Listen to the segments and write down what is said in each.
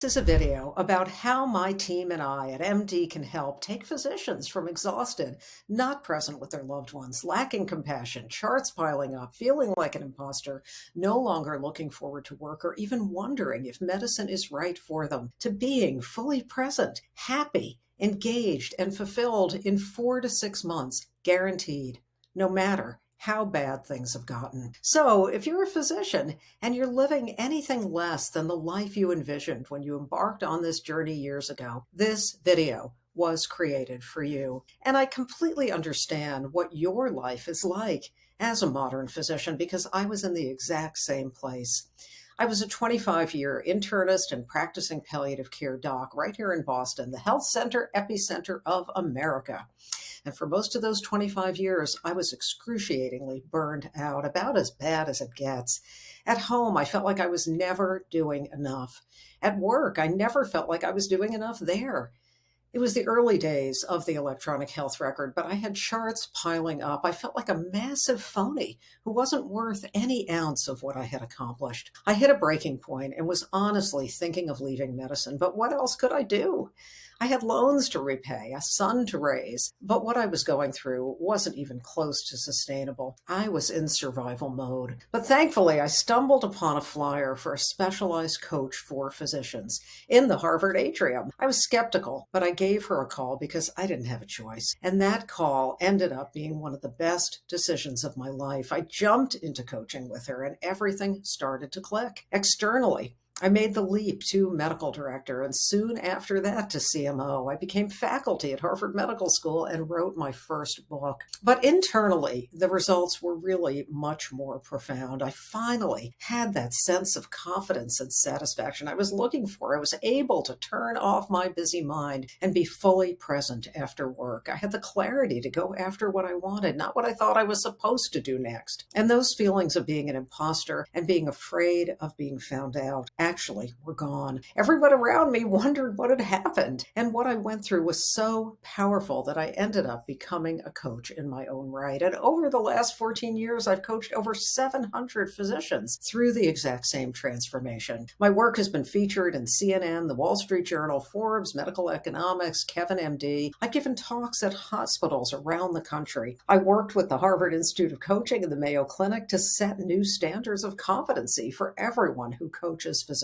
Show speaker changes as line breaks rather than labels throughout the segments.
This is a video about how my team and I at MD can help take physicians from exhausted, not present with their loved ones, lacking compassion, charts piling up, feeling like an imposter, no longer looking forward to work, or even wondering if medicine is right for them, to being fully present, happy, engaged, and fulfilled in 4 to 6 months, guaranteed, no matter how bad things have gotten. So, if you're a physician and you're living anything less than the life you envisioned when you embarked on this journey years ago, this video was created for you. And I completely understand what your life is like as a modern physician because I was in the exact same place. I was a 25-year internist and practicing palliative care doc right here in Boston, the health center epicenter of America. And for most of those 25 years, I was excruciatingly burned out, about as bad as it gets. At home, I felt like I was never doing enough. At work, I never felt like I was doing enough there. It was the early days of the electronic health record, but I had charts piling up. I felt like a massive phony who wasn't worth any ounce of what I had accomplished. I hit a breaking point and was honestly thinking of leaving medicine, but what else could I do? I had loans to repay, a son to raise, but what I was going through wasn't even close to sustainable. I was in survival mode. But thankfully, I stumbled upon a flyer for a specialized coach for physicians in the Harvard atrium. I was skeptical, but I gave her a call because I didn't have a choice. And that call ended up being one of the best decisions of my life. I jumped into coaching with her and everything started to click. Externally, I made the leap to medical director and soon after that to CMO. I became faculty at Harvard Medical School and wrote my first book. But internally, the results were really much more profound. I finally had that sense of confidence and satisfaction I was looking for. I was able to turn off my busy mind and be fully present after work. I had the clarity to go after what I wanted, not what I thought I was supposed to do next. And those feelings of being an imposter and being afraid of being found out actually were gone. Everyone around me wondered what had happened, and what I went through was so powerful that I ended up becoming a coach in my own right. And over the last 14 years, I've coached over 700 physicians through the exact same transformation. My work has been featured in CNN, The Wall Street Journal, Forbes, Medical Economics, Kevin MD. I've given talks at hospitals around the country. I worked with the Harvard Institute of Coaching and the Mayo Clinic to set new standards of competency for everyone who coaches physicians.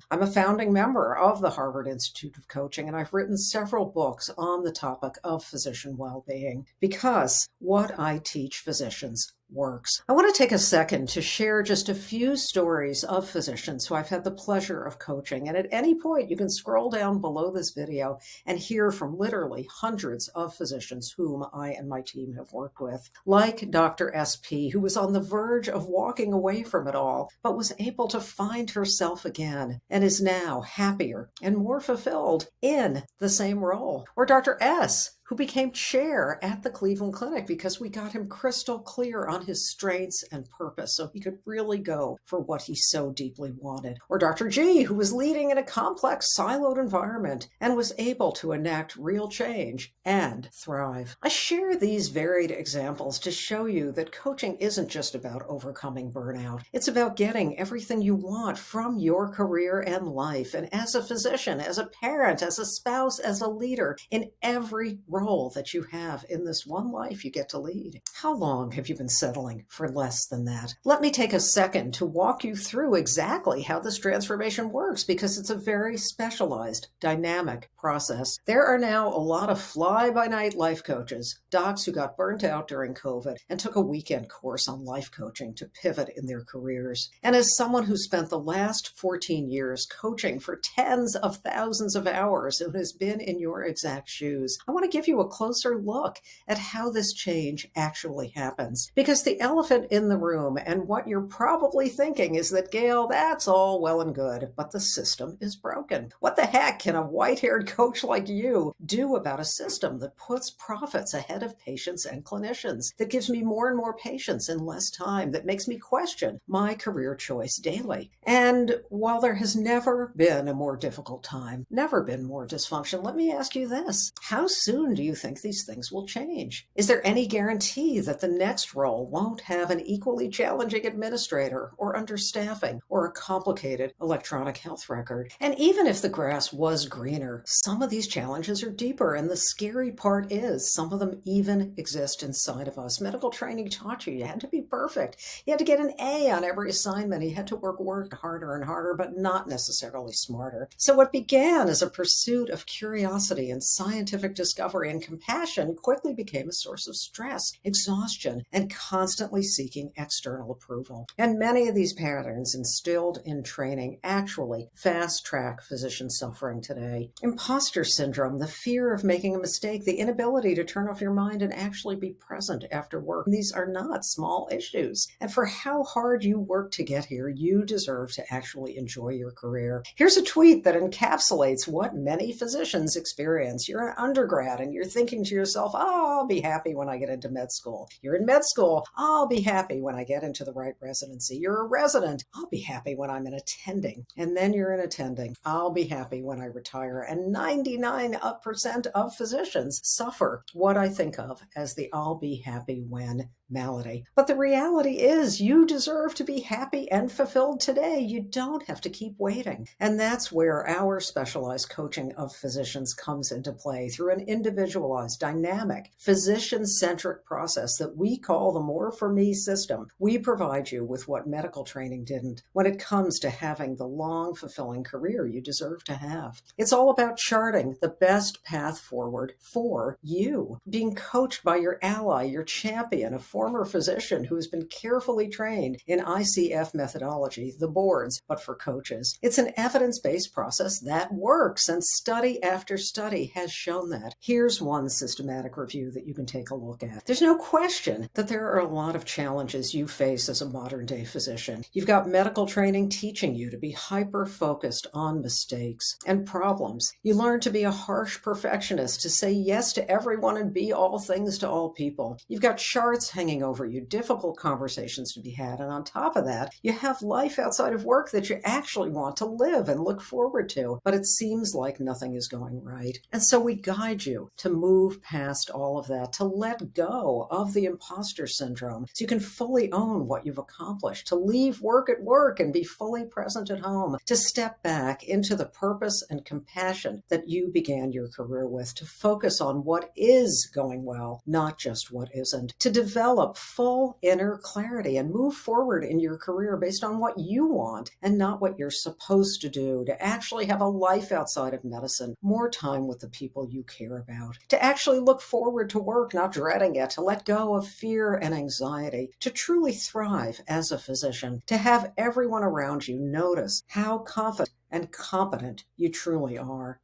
I'm a founding member of the Harvard Institute of Coaching, and I've written several books on the topic of physician well-being because what I teach physicians works. I want to take a second to share just a few stories of physicians who I've had the pleasure of coaching. And at any point, you can scroll down below this video and hear from literally hundreds of physicians whom I and my team have worked with. Like Dr. SP, who was on the verge of walking away from it all, but was able to find herself again and is now happier and more fulfilled in the same role. Or Dr. S, who became chair at the Cleveland Clinic because we got him crystal clear on his strengths and purpose so he could really go for what he so deeply wanted. Or Dr. G, who was leading in a complex, siloed environment and was able to enact real change and thrive. I share these varied examples to show you that coaching isn't just about overcoming burnout. It's about getting everything you want from your career and life. And as a physician, as a parent, as a spouse, as a leader, in every role that you have in this one life you get to lead. How long have you been settling for less than that? Let me take a second to walk you through exactly how this transformation works because it's a very specialized, dynamic process. There are now a lot of fly-by-night life coaches, docs who got burnt out during COVID and took a weekend course on life coaching to pivot in their careers. And as someone who spent the last 14 years coaching for tens of thousands of hours and has been in your exact shoes, I want to give you a closer look at how this change actually happens. Because the elephant in the room and what you're probably thinking is that, Gail, that's all well and good, but the system is broken. What the heck can a white-haired coach like you do about a system that puts profits ahead of patients and clinicians, that gives me more and more patients in less time, that makes me question my career choice daily? And while there has never been a more difficult time, never been more dysfunction, let me ask you this. How soon do you think these things will change? Is there any guarantee that the next role won't have an equally challenging administrator or understaffing or a complicated electronic health record? And even if the grass was greener, some of these challenges are deeper, and the scary part is some of them even exist inside of us. Medical training taught you had to be perfect. You had to get an A on every assignment. You had to work harder and harder, but not necessarily smarter. So what began as a pursuit of curiosity and scientific discovery and compassion quickly became a source of stress, exhaustion, and constantly seeking external approval. And many of these patterns instilled in training actually fast-track physician suffering today. Imposter syndrome, the fear of making a mistake, the inability to turn off your mind and actually be present after work. These are not small issues. And for how hard you work to get here, you deserve to actually enjoy your career. Here's a tweet that encapsulates what many physicians experience. You're an undergrad and you're thinking to yourself, oh, I'll be happy when I get into med school. You're in med school. I'll be happy when I get into the right residency. You're a resident. I'll be happy when I'm in attending. And then you're in attending. I'll be happy when I retire. And 99% of physicians suffer what I think of as the I'll be happy when malady. But the reality is you deserve to be happy and fulfilled today. You don't have to keep waiting. And that's where our specialized coaching of physicians comes into play through an individualized, dynamic, physician-centric process that we call the More For Me system. We provide you with what medical training didn't when it comes to having the long, fulfilling career you deserve to have. It's all about charting the best path forward for you, being coached by your ally, your champion, a former physician who's been carefully trained in ICF methodology, the boards, but for coaches. It's an evidence-based process that works, and study after study has shown that. Here's one systematic review that you can take a look at. There's no question that there are a lot of challenges you face as a modern-day physician. You've got medical training teaching you to be hyper-focused on mistakes and problems. You learn to be a harsh perfectionist, to say yes to everyone and be all things to all people. You've got charts hanging over you, difficult conversations to be had, and on top of that, you have life outside of work that you actually want to live and look forward to, but it seems like nothing is going right. And so we guide you to move past all of that, to let go of the imposter syndrome so you can fully own what you've accomplished, to leave work at work and be fully present at home, to step back into the purpose and compassion that you began your career with, to focus on what is going well, not just what isn't, to develop full inner clarity and move forward in your career based on what you want and not what you're supposed to do, to actually have a life outside of medicine, more time with the people you care about, to actually look forward to work, not dreading it, to let go of fear and anxiety, to truly thrive as a physician, to have everyone around you notice how confident and competent you truly are.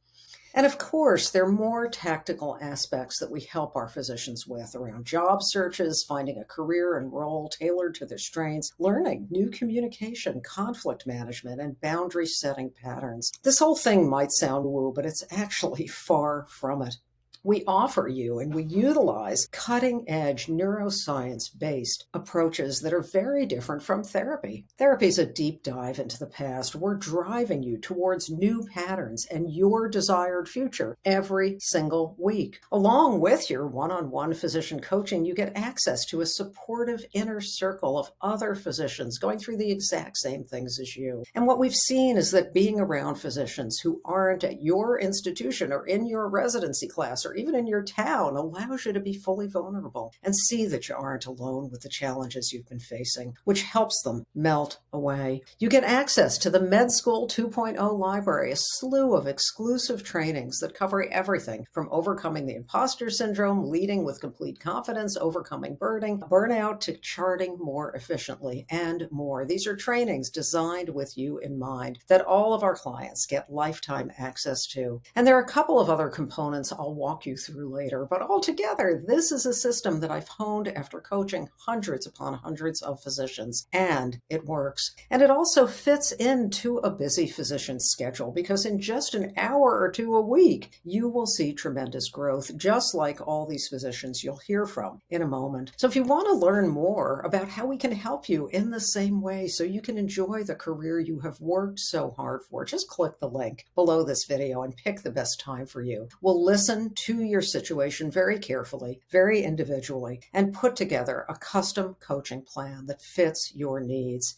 And of course, there are more tactical aspects that we help our physicians with around job searches, finding a career and role tailored to their strengths, learning new communication, conflict management, and boundary setting patterns. This whole thing might sound woo, but it's actually far from it. We offer you and we utilize cutting-edge neuroscience-based approaches that are very different from therapy. Therapy is a deep dive into the past. We're driving you towards new patterns and your desired future every single week. Along with your one-on-one physician coaching, you get access to a supportive inner circle of other physicians going through the exact same things as you. And what we've seen is that being around physicians who aren't at your institution or in your residency class or even in your town allows you to be fully vulnerable and see that you aren't alone with the challenges you've been facing, which helps them melt away. You get access to the Med School 2.0 library, a slew of exclusive trainings that cover everything from overcoming the imposter syndrome, leading with complete confidence, overcoming burnout, to charting more efficiently, and more. These are trainings designed with you in mind that all of our clients get lifetime access to. And there are a couple of other components I'll walk you through later, but altogether, this is a system that I've honed after coaching hundreds upon hundreds of physicians, and it works. And it also fits into a busy physician's schedule because in just an hour or two a week, you will see tremendous growth, just like all these physicians you'll hear from in a moment. So if you want to learn more about how we can help you in the same way so you can enjoy the career you have worked so hard for, just click the link below this video and pick the best time for you. We'll listen to your situation very carefully, very individually, and put together a custom coaching plan that fits your needs.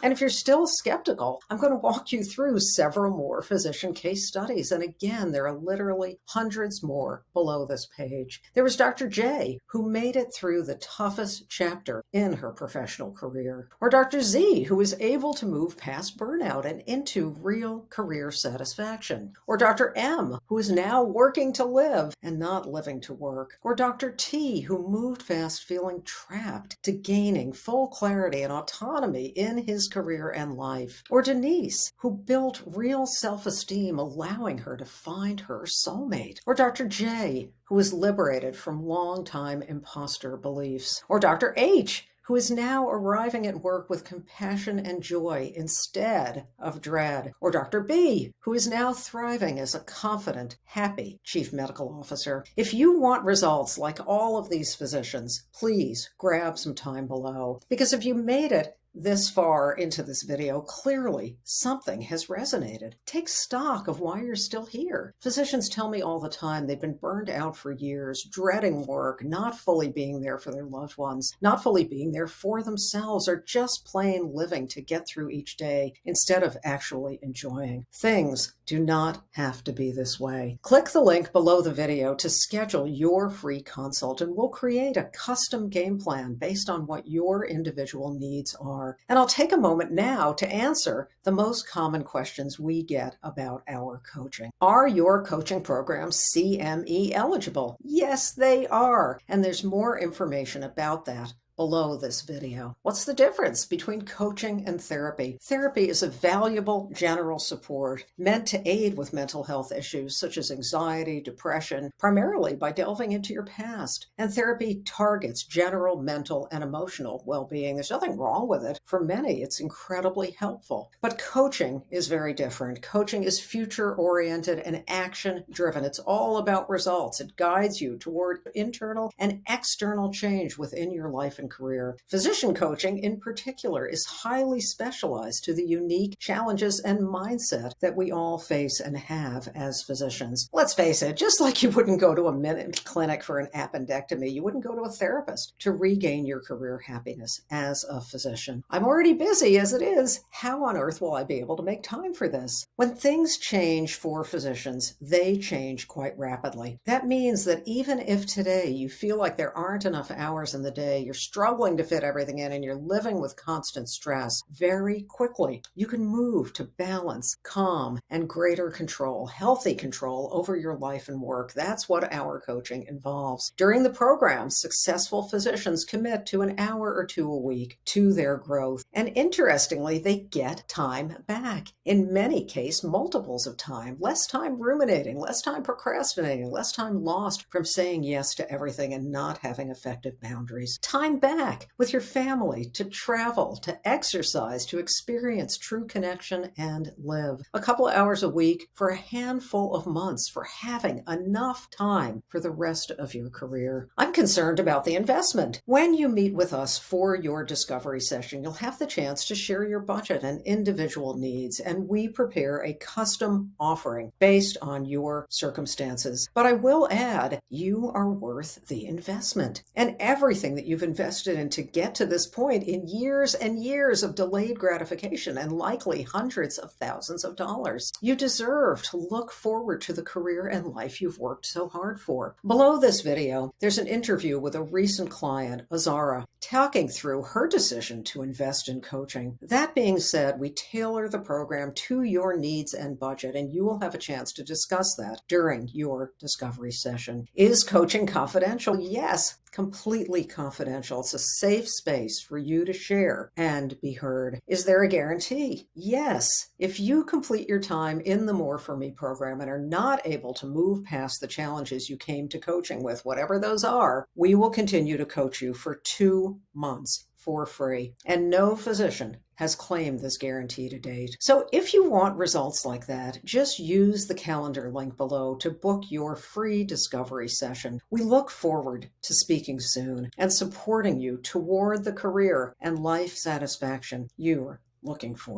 And if you're still skeptical, I'm going to walk you through several more physician case studies. And again, there are literally hundreds more below this page. There was Dr. J, who made it through the toughest chapter in her professional career. Or Dr. Z, who was able to move past burnout and into real career satisfaction. Or Dr. M, who is now working to live and not living to work. Or Dr. T, who moved fast feeling trapped to gaining full clarity and autonomy in his career and life. Or Denise, who built real self-esteem, allowing her to find her soulmate. Or Dr. J, who was liberated from long-time imposter beliefs. Or Dr. H, who is now arriving at work with compassion and joy instead of dread. Or Dr. B, who is now thriving as a confident, happy chief medical officer. If you want results like all of these physicians, please grab some time below. Because if you made it this far into this video, clearly something has resonated. Take stock of why you're still here. Physicians tell me all the time they've been burned out for years, dreading work, not fully being there for their loved ones, not fully being there for themselves, or just plain living to get through each day instead of actually enjoying. Things do not have to be this way. Click the link below the video to schedule your free consult, and we'll create a custom game plan based on what your individual needs are. And I'll take a moment now to answer the most common questions we get about our coaching. Are your coaching programs CME eligible? Yes, they are. And there's more information about that below this video. What's the difference between coaching and therapy? Therapy is a valuable general support meant to aid with mental health issues such as anxiety, depression, primarily by delving into your past. And therapy targets general mental and emotional well-being. There's nothing wrong with it. For many, it's incredibly helpful. But coaching is very different. Coaching is future-oriented and action-driven. It's all about results. It guides you toward internal and external change within your life and career. Physician coaching in particular is highly specialized to the unique challenges and mindset that we all face and have as physicians. Let's face it, just like you wouldn't go to a minute clinic for an appendectomy, you wouldn't go to a therapist to regain your career happiness as a physician. I'm already busy as it is. How on earth will I be able to make time for this? When things change for physicians, they change quite rapidly. That means that even if today you feel like there aren't enough hours in the day, you're struggling to fit everything in, and you're living with constant stress, very quickly you can move to balance, calm, and greater control, healthy control over your life and work. That's what our coaching involves. During the program, successful physicians commit to an hour or two a week to their growth. And interestingly, they get time back. In many cases, multiples of time, less time ruminating, less time procrastinating, less time lost from saying yes to everything and not having effective boundaries. Time back with your family to travel, to exercise, to experience true connection and live. A couple of hours a week for a handful of months for having enough time for the rest of your career. I'm concerned about the investment. When you meet with us for your discovery session, you'll have the chance to share your budget and individual needs, and we prepare a custom offering based on your circumstances. But I will add, you are worth the investment. And everything that you've invested in to get to this point in years and years of delayed gratification and likely hundreds of thousands of dollars. You deserve to look forward to the career and life you've worked so hard for. Below this video, there's an interview with a recent client, Azara, talking through her decision to invest in coaching. That being said, we tailor the program to your needs and budget, and you will have a chance to discuss that during your discovery session. Is coaching confidential? Yes, completely confidential. It's a safe space for you to share and be heard. Is there a guarantee? Yes. If you complete your time in the More For Me program and are not able to move past the challenges you came to coaching with, whatever those are, we will continue to coach you for 2 months for free. And no physician has claimed this guarantee to date. So if you want results like that, just use the calendar link below to book your free discovery session. We look forward to speaking soon and supporting you toward the career and life satisfaction you're looking for.